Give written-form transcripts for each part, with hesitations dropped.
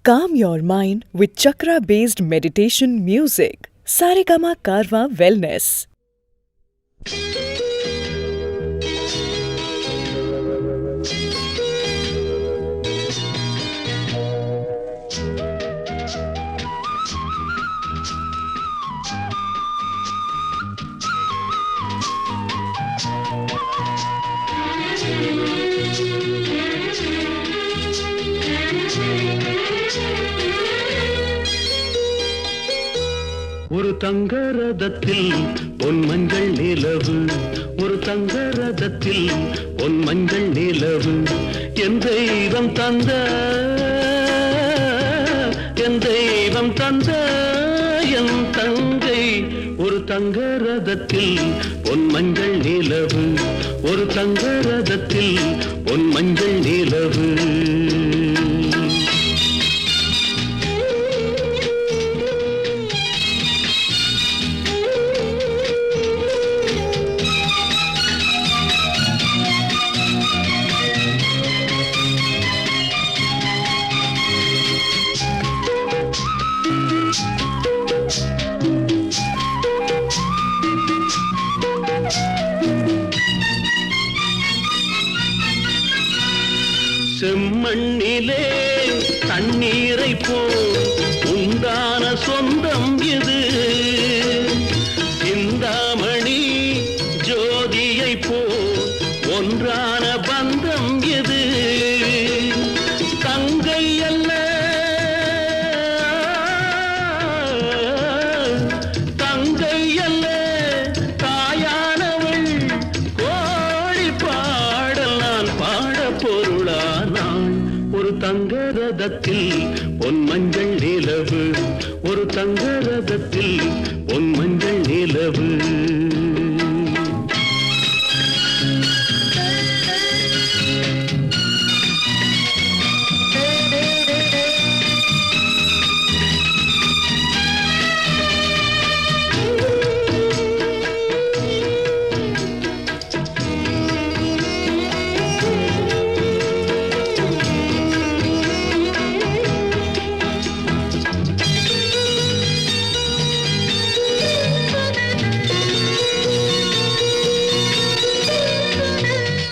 Calm your mind with chakra-based meditation music. Saregama Karwa Wellness. ஒரு தங்க ரதத்தில் பொன் மஞ்சள் நிலவு, ஒரு தங்க ரதத்தில் பொன் மஞ்சள் நிலவு, என் தெய்வம் தந்த என் தெய்வம் தந்த என் தங்கை. ஒரு தங்க ரதத்தில் பொன் மஞ்சள் நிலவு, ஒரு தங்க ரதத்தில் பொன் மஞ்சள் நிலவு. செம்மண்ணிலே தண்ணீரை போல் உண்டான சொந்தம் இது, சிந்தாமணி ஜோதியை போல் ஒன்றான பந்தம் இது. தங்கை அல்ல தங்கை அல்ல தாயானவள், கோழி பாடல் நான் பாட பொருளானாள். ஒரு தங்க ரதத்தில் பொன் மஞ்சள் நிலவு, ஒரு தங்க ரதத்தில் பொன் மஞ்சள் நிலவு.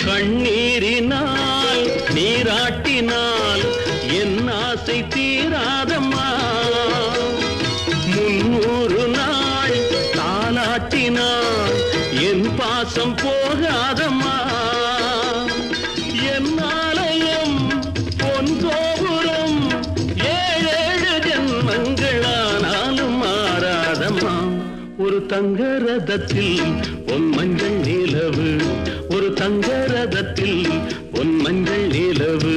கண்ணீரினால் நீராட்டினால் என் ஆசை தீராதம்மா, 300 நாள் தாலாட்டினால் என் பாசம் போகாதம்மா. என் ஆலயம் பொன் கோபுரம் 7 ஜென்மங்களானாலும் மாறாதம்மா. ஒரு தங்க ரதத்தில் பொன் மஞ்சள் நிலவு, ஒரு தங்க ரதத்தில் பொன் மஞ்சள் நிலவு.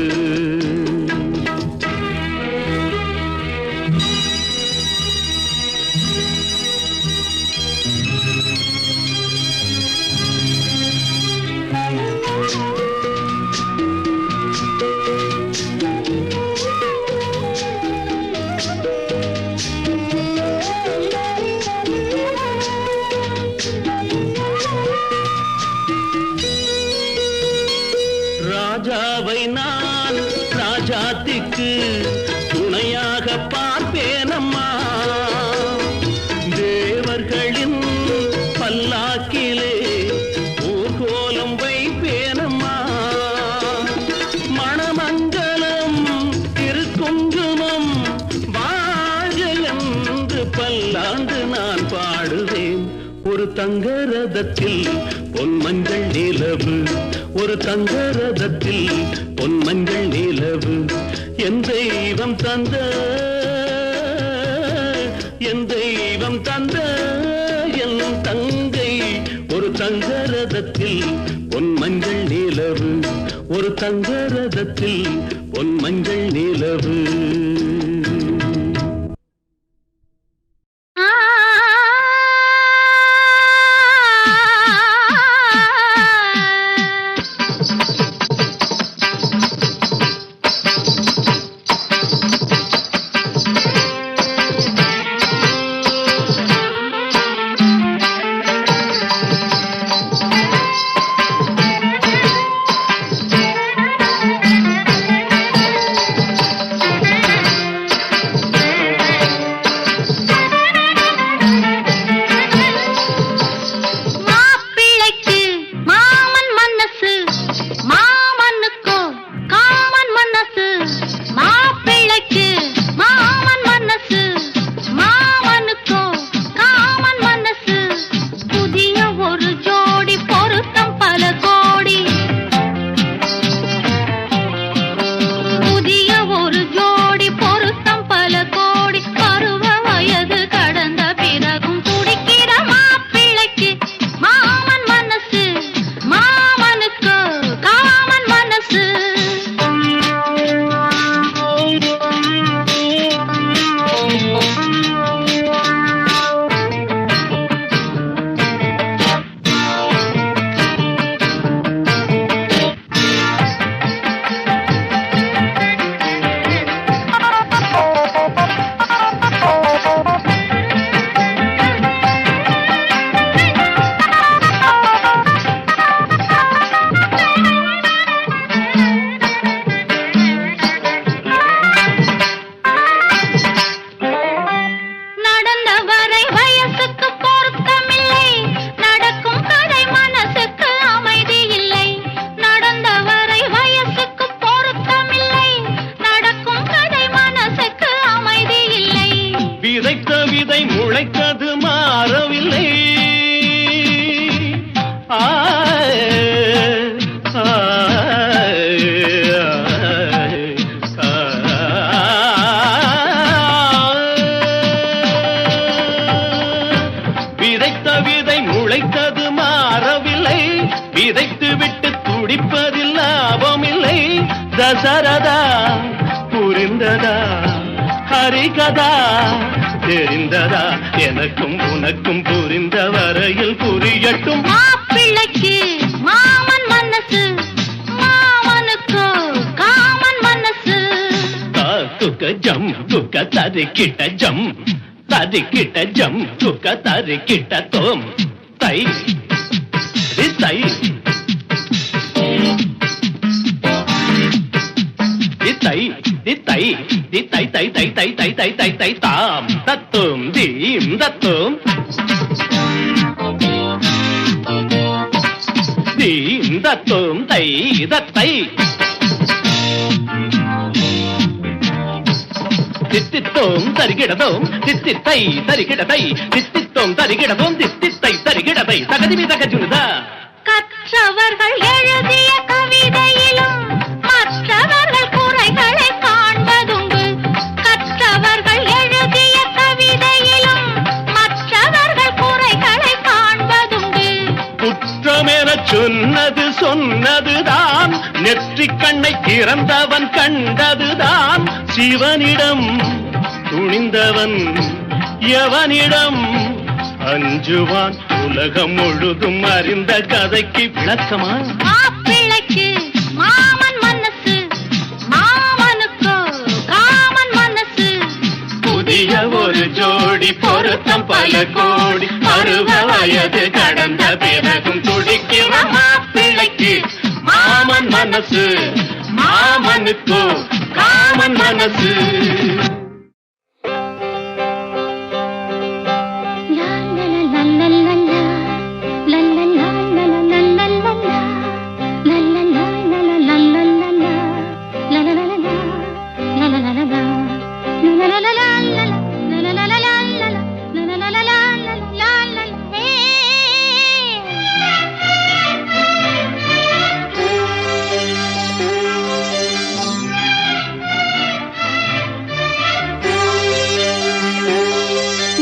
ராஜாவை நான் ராஜாத்திக்கு துணையாக பார்ப்பேனம்மா, தேவர்களின் பல்லாக்கிலே ஊர்கோலம் வைப்பேனம்மா. மணமங்கலம் திருக்குங்குமம் வாழ்க என்று பல்லாண்டு நான் பாடுவேன். ஒரு தங்க ரதத்தில் பொன் மஞ்சள் நிலவு, ஒரு தங்க ரதத்தில் பொன் மஞ்சள் நிலவு, என் தெய்வம் தந்த என் தெய்வம் தந்த என் தங்கை. ஒரு தங்க ரதத்தில் பொன் மஞ்சள் நிலவு, ஒரு தங்க ரதத்தில் பொன் மஞ்சள் நிலவு. விதை முளைத்தது மாறவில்லை. விதைத்த விதை முளைத்தது மாறவில்லை. விதைத்து விட்டு துடிப்பதில் லாபமில்லை. தசரதா புரிந்ததா? ஹரிகதா தெரிந்ததா? எனக்கும் உனக்கும் புரிந்த வரையில் புரியட்டும். மாப்பிள்ளைக்கு மாமன் மனசு, மாமனுக்கு காமன் மனசு. குக்க ஜம் குக்க தரிக்கிட்ட ஜம், தரிக்கிட்ட ஜம் குக்க தரிக்கிட்ட தோம் தை தை தை தை தை தை தை தை தை தை தை தை தாம் தத்தும் தீம் தத்தும் தீம் தத்தும் தை தத்தை தித்தித்தோம் தரிகிடதோம் தித்தித்தை தரிகிடதை தித்தித்தோம் தரிகிடதோம் தித்தித்தை தரிகிடதை தகதிவி தகஜுனுதா. கற்றவர்கள் எழுதிய கவிதையிலும் மற்றவர்கள் குறைகளை காண்பதுண்டு. கற்றவர்கள் எழுதிய கவிதையிலும் மற்றவர்கள் குறைகளை காண்பதுண்டு. குற்றமென சொன்னது சொன்னதுதான், நெற்றிக் கண்ணை திறந்தவன் கண்டதுதான். சிவனிடம் துணிந்தவன் எவனிடம் அஞ்சுவான்? உலகம் முழுதும் அறிந்த கதைக்கு விளக்கமா? மாப்பிள்ளைக்கு மாமன் மனசு, மாமனுக்கு காமன் மனசு. புதிய ஒரு ஜோடி பொருத்தம் பல கோடி, பருவ வயது கடந்த பிறகும் துடிக்கிற மாப்பிள்ளைக்கு மாமன் மனசு, மாமனுக்கு காமன் மனசு.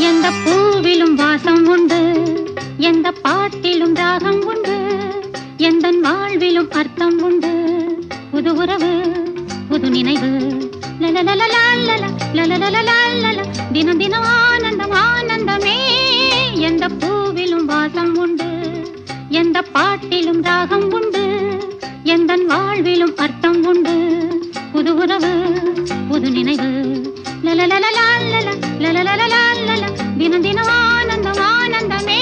எந்த பூவிலும் வாசம் உண்டு, எந்த பாட்டிலும் ராகம் உண்டு, எந்த வாழ்விலும் அர்த்தம் உண்டு. புது உறவு புது நினைவு, தினம் தினம் ஆனந்தம் ஆனந்தமே. எந்த பூவிலும் வாசம் உண்டு, எந்த பாட்டிலும் ராகம் உண்டு, எந்த வாழ்விலும் அர்த்தம் உண்டு. புது உறவு புது நினைவு, தினம் தினம் ஆனந்தம் ஆனந்தமே.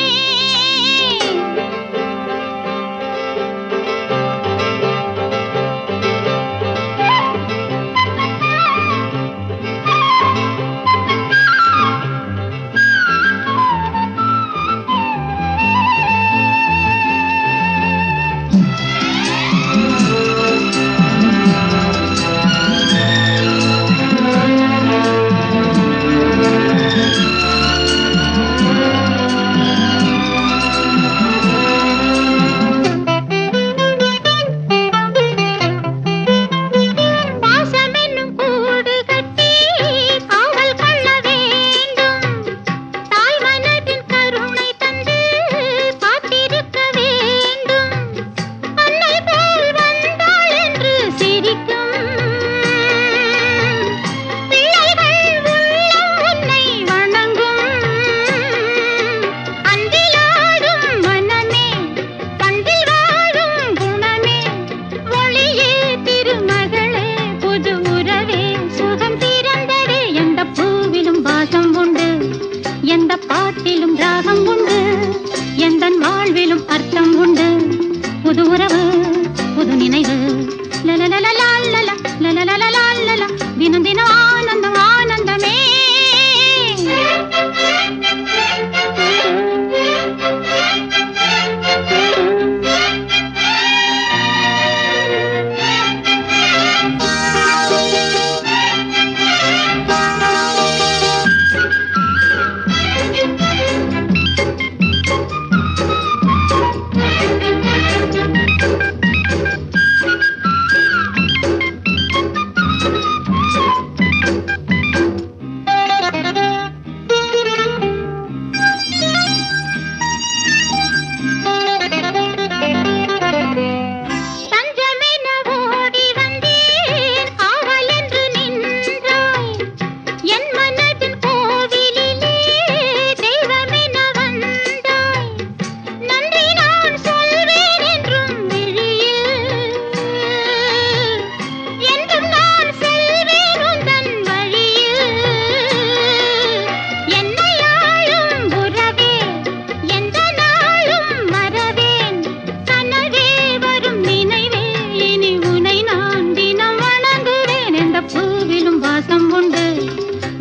தினம் தினம் ஆனந்தம் ஆனந்தமே.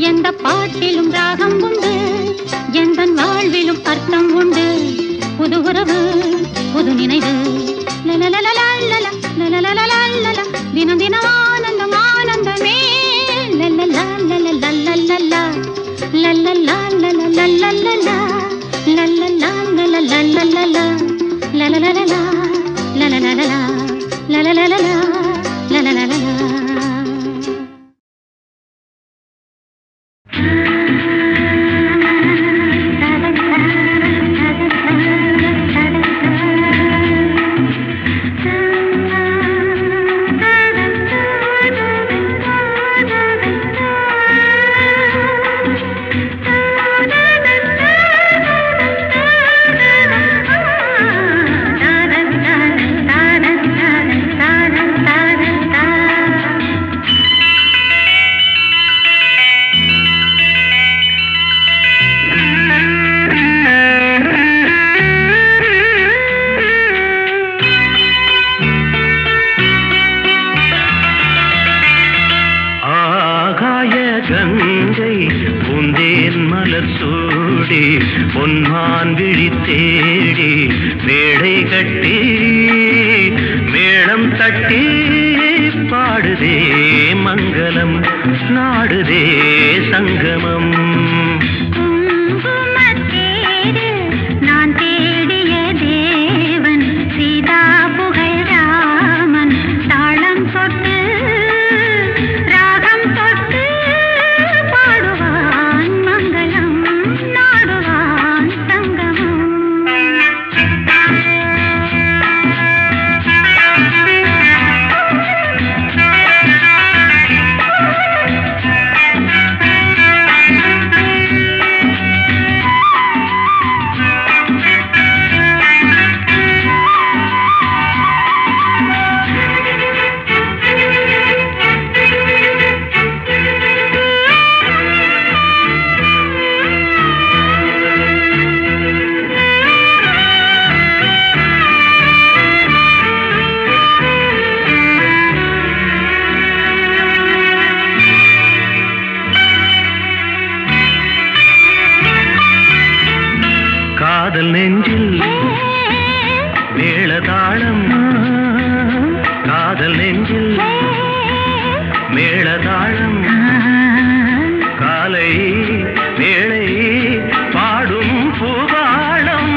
எந்த பாட்டிலும் ராகம் உண்டு, எந்தன் வாழ்விலும் அர்த்தம் உண்டு. புது உறவு புது நினைவு, லலலலலலலல, லலலலலலல, தினம் தினம் ஆனந்தம் ஆனந்தமே. லலலலலலலலலலா, லலலலலலலலலா, லலலலலலலலலா, லலலலலா, லலலலலா, லலலலலா, லலலலலா. பொன்மான் விழி தேடி மேடை கட்டி மேளம் தட்டி பாடுதே மங்களம் நாடுதே சங்கமம். நான் தேடிய தேவன் சீதா புகழ் ராமன், தாளம் தொட்டு ராகம் தொட்டு பாடுவான் மங்களம் நாடுவான் சங்கமம். காதல் நெஞ்சில் மேளதாளம், காதல் நெஞ்சில் மேளதாளம், காலை வேளை பாடும் பூபாளம்.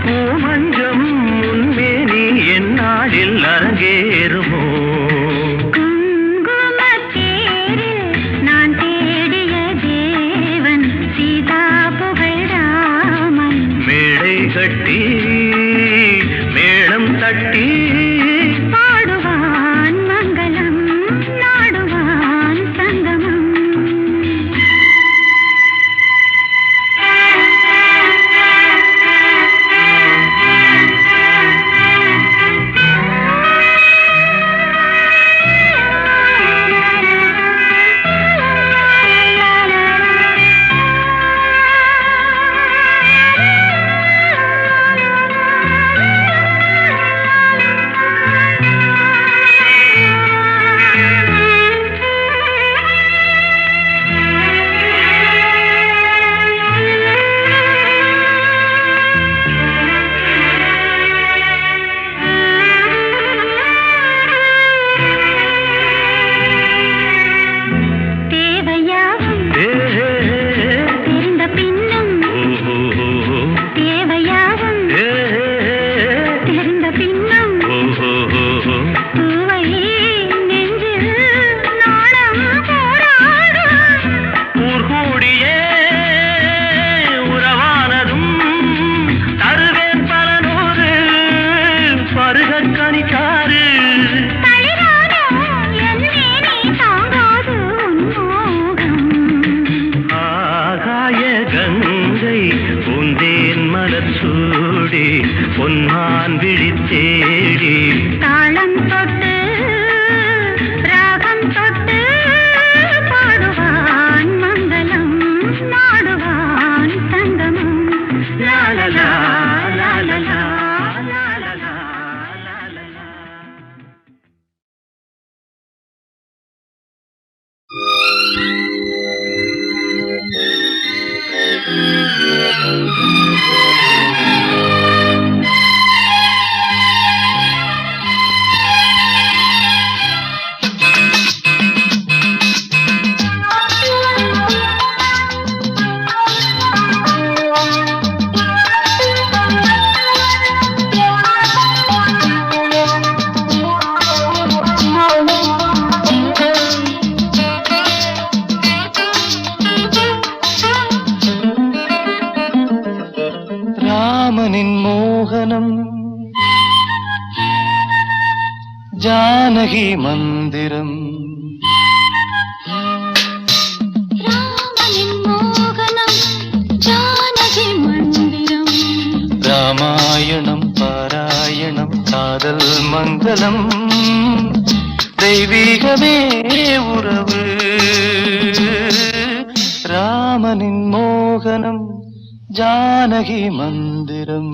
பூமஞ்சம் முன்மேனி என்னாளில் அரங்கேறுமோ? நான் தேடிய தேவன் சீதா புகழ் ராமன், மேடை கட்டி மேளம் தட்டி பாடுவான் மங்களம் நாடுவான் சங்கமம். பொன்மான் விழி தேடி தாளம் தொட்டு ராகம் தொட்டு பாடுவான் மங்களம் நாடுவான் சங்கமம். லா லா லா லா la la la la la. ராமனின் மோகனம் ஜானகி மந்திரம் ராமனின் மோகனம் ஜானகி மந்திரம் ராமாயணம் பாராயணம் காதல் மங்களம் தெய்வீகமே உறவு ராமனின் மோகனம் ஜானகி மந்திரம்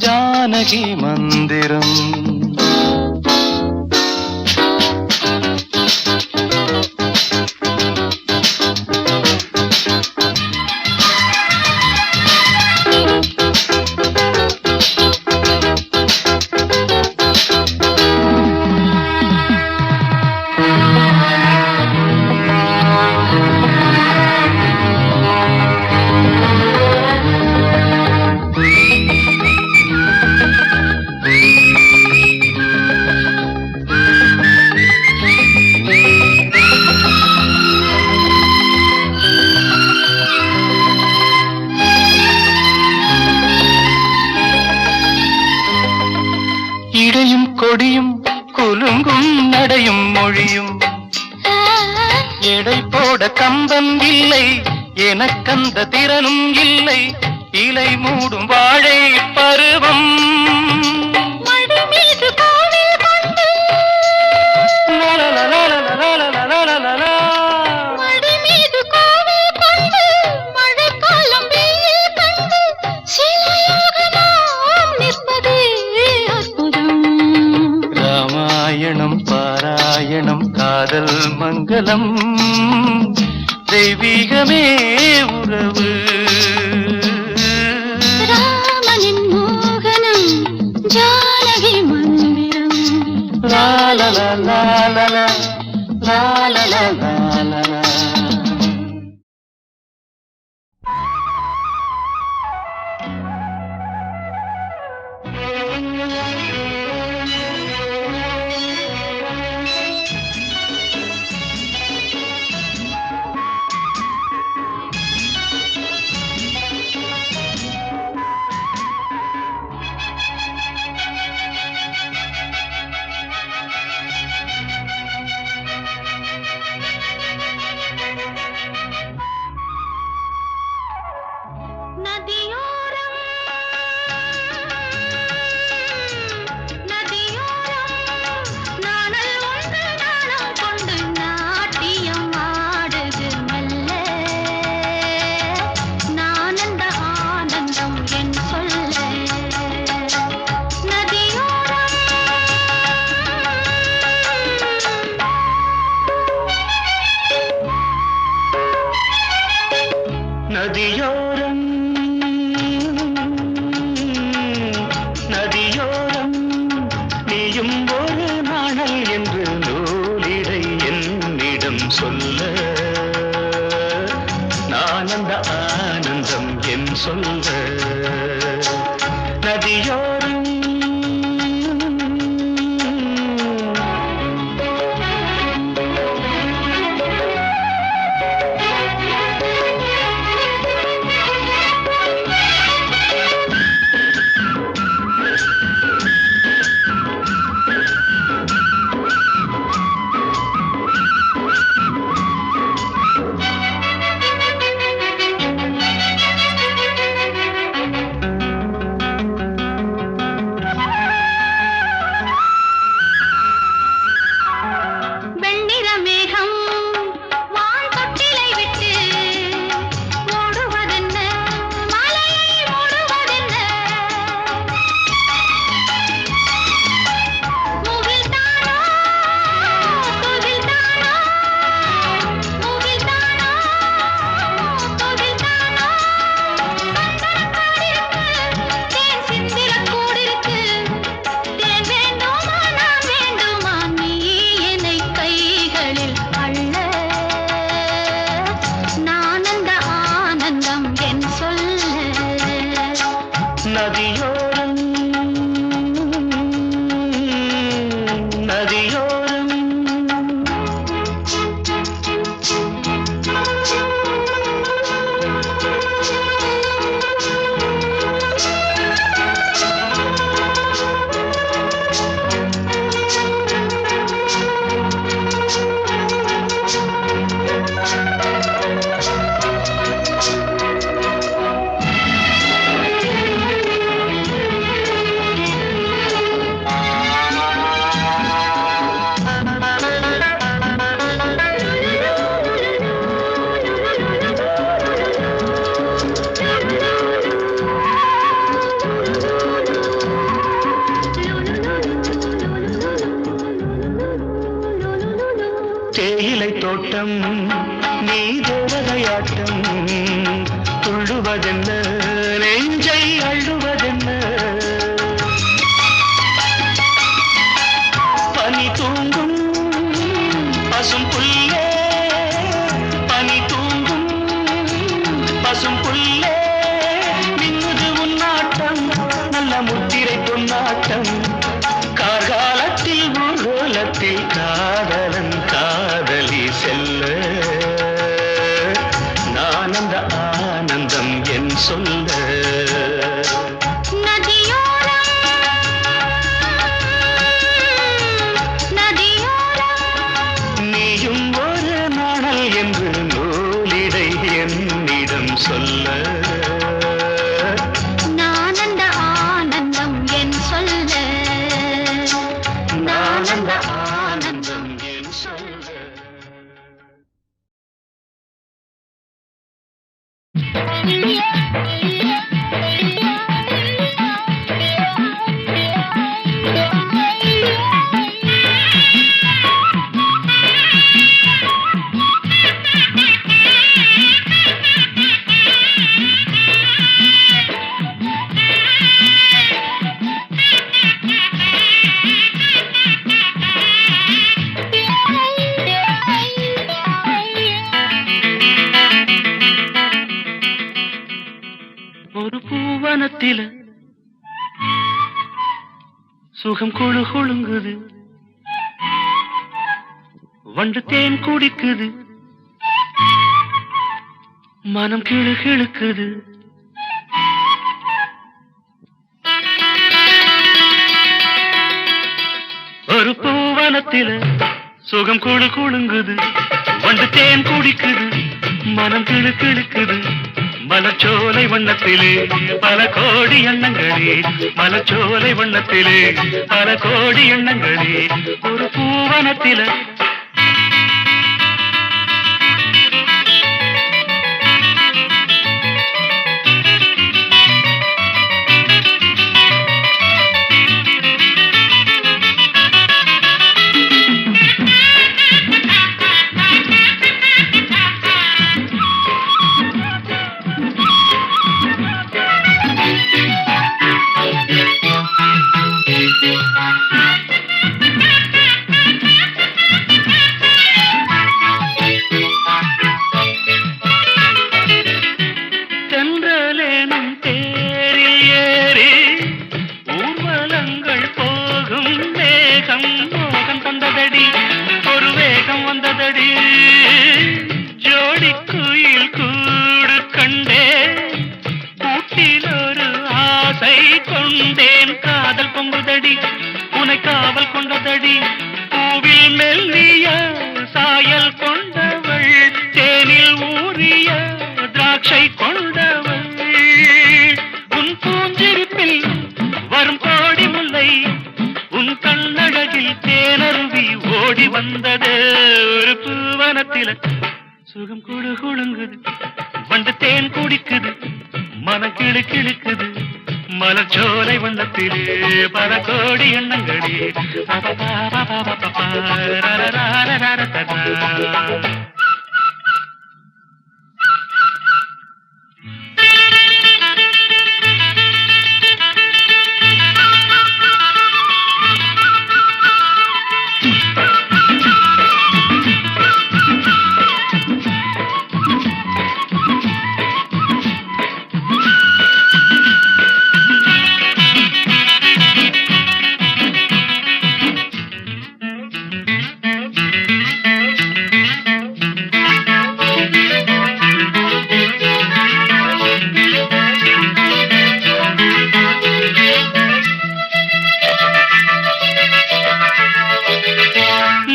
ஜானகி மந்திரம் இடையும் கொடியும் குலுங்கும் நடையும் மொழியும் எடை போட கம்பம் இல்லை எனக்கந்த திறனும் இல்லை இலை மூடும் வாழை பருவம் ராமாயணம் பாராயணம் காதல் மங்களம் தெய்வீகமே உறவு ராமனின் மோகனம் ஜானகி மந்திரம் லாலலா லாலலா லாலலா லாலலா சொல்ல நான் அந்த ஆனந்தம் என் சொல்ல நதியோரம் நதியோரம் நதியோரம் தேயிலை தோட்டம் நீ தேவதையாட்டம் துள்ளுவதென்ன நெஞ்சை அள்ளுவதென்ன பனி தூங்கும் பசும் புல்லே பனி தூங்கும் பசும் புல்லே மின்னுது உன்னாட்டம் நல்ல முத்திரை பொன்னாட்டம் கார்காலத்தில் ஊர்வலத்தில் காதலன் காதலி செல்ல நான் அந்த ஆனந்தம் என் சொல்ல நீயும் ஒரு நாணல் என்று நூலிடை என்னிடம் சொல்ல ஆனந்தம் என் சொல்ல ஒரு பூவனத்தில சுகம் குழு குழுங்குது வண்டு தேன் குடிக்குது மனம் கிழு கிழுக்குது ஒரு பூவனத்தில சுகம் குழு குழுங்குது வண்டு தேன் குடிக்குது மனம் கிழு கிழுக்குது மலச்சோலை வண்ணத்திலே பல கோடி எண்ணங்களே மலச்சோலை வண்ணத்திலே பல கோடி எண்ணங்களே ஒரு பூவனத்திலே வந்ததடி ஜோடி குயில் கூடு கண்டே கூட்டில் ஒரு ஆசை கொண்டேன் காதல் பொங்குதடி உனை காவல் கொண்டதடி பூவில் மெல்லிய சாயல் கொண்டவள் தேனில் ஊறிய திராட்சை கொண்டவள் உன் பூஞ்சிரிப்பில் வரும் கோடி முல்லை உன் கண்ணழகில் தேனருவி ஓடி வந்தது ஒரு பூவனத்தில சுகம் குடு குழுங்குது வண்டு தேன் குடிக்குது மன கிளு கிழுக்குது மலச்சோலை வண்ணத்திலே பல கோடி எண்ணங்களே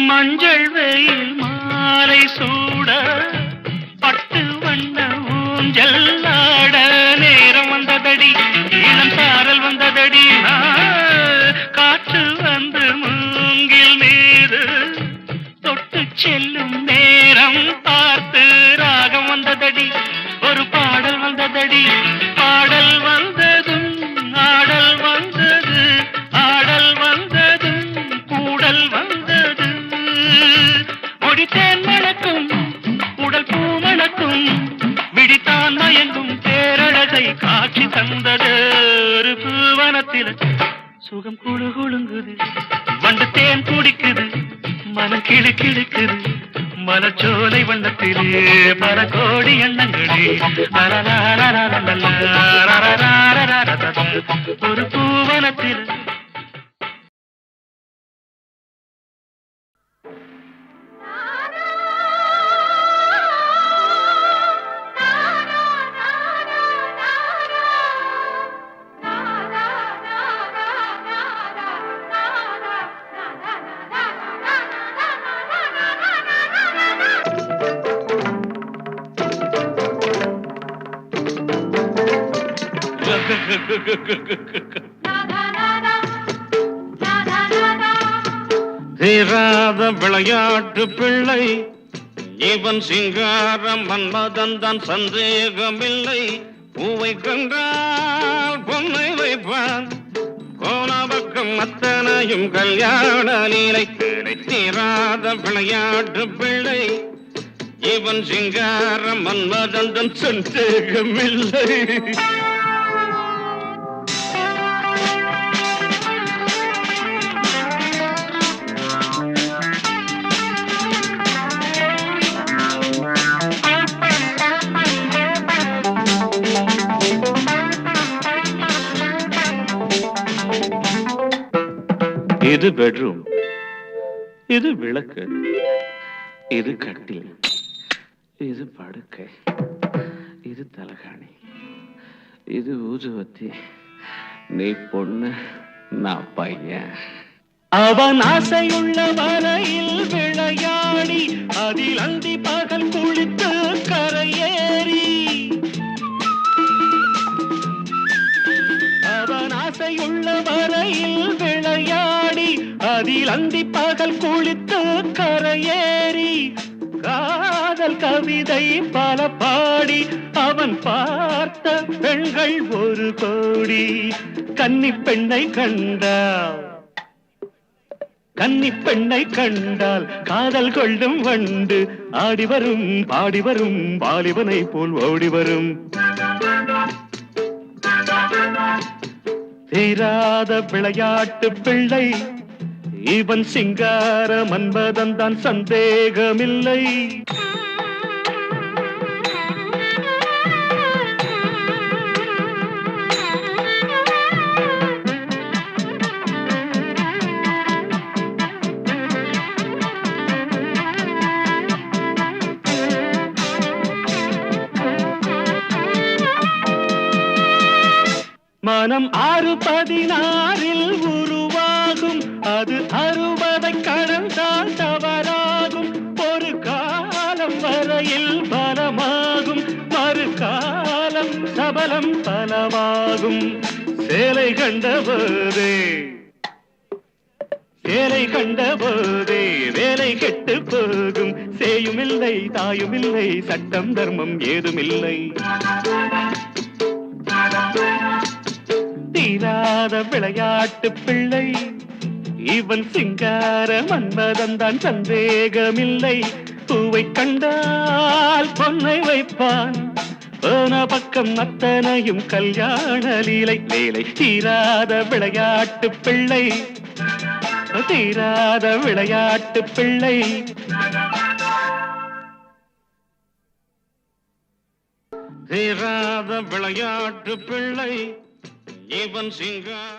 மஞ்சள் வெயில் மாலை சூட பட்டு வண்ண ஊஞ்சல் ஆட நேரம் வந்ததடி இளம் சாரல் வந்ததடி காற்று வந்து மூங்கில் மீது தொட்டு செல்லும் நேரம் பார்த்து ராகம் வந்ததடி ஒரு பாடல் வந்ததடி பாடல் வந்ததும் ஆடல் வந்தது ஆடல் வந்ததும் கூடல் வந்தது முடித்தேன் மணக்கும் உடல் பூ மணக்கும் விடித்தான் மயங்கும் பேரழகை காட்சி தந்தது ஒரு பூவனத்தில் சுகம் குழு குழுங்குது வண்டு தேன் குடிக்குது மனம் கிளு கிழுக்குது மலச்சோலை வண்ணத்திலே பல கோடி எண்ணங்களே ஒரு பூவனத்தில் தீராத விளையாட்டு பிள்ளை இவன் சிங்காரம் மன்மதன் தான் சந்தேகமில்லை பூவை கண்டால் பொன்னை வைப்பான் கோலபக்கம் அத்தனையும் கல்யாண லீலை தீராத விளையாட்டு பிள்ளை இவன் சிங்காரம் மன்மதன் தான் சந்தேகமில்லை இது பெட்ரூம், இது விளக்கு, இது கட்டில், இது படுக்கை, இது தலகாணி, இது ஊதுவத்தி. நீ பொண்ணு, நான் பையன். அவன் ஆசையுள்ள வரையில் விளையாடி அதில் அந்தி பகல் குளித்து கரையேறி அவன் ஆசையுள்ள வரையில் விளையாடி அதில் அந்தி பகல் குளித்து கரையேறி காதல் கவிதை பல பாடி அவன் பார்த்த பெண்கள் ஒரு கோடி. கன்னி பெண்ணை கண்டால் கன்னி பெண்ணை கண்டால் காதல் கொள்ளும் வண்டு ஆடி வரும் பாடி வரும் வாலிபனை போல் ஓடி வரும். தீராத விளையாட்டு பிள்ளை இவன் சிங்கார மன்மதன் தான் சந்தேகமில்லை. மனம் 6-16 உருவாகும், அது 60 கடந்தால் தவறாகும். ஒரு காலம் வரையில் பலமாகும், மறுகாலம் சபலம் பலவாகும். சேலை கண்டபோதே வேலை கண்டபோதே வேலை கெட்டு போகும். சேயுமில்லை தாயுமில்லை, சட்டம் தர்மம் ஏதுமில்லை. தீராத விளையாட்டு பிள்ளை இவன், சிங்கார மன்மதன்தான் சந்தேகமில்லை. பூவை கண்டால் பொன்னை வைப்பான், போன பக்கம் அத்தனையும் கல்யாண லீலை. வேலை தீராத விளையாட்டு பிள்ளை, தீராத விளையாட்டு பிள்ளை. தீராத விளையாட்டு பிள்ளை இவன், சிங்கார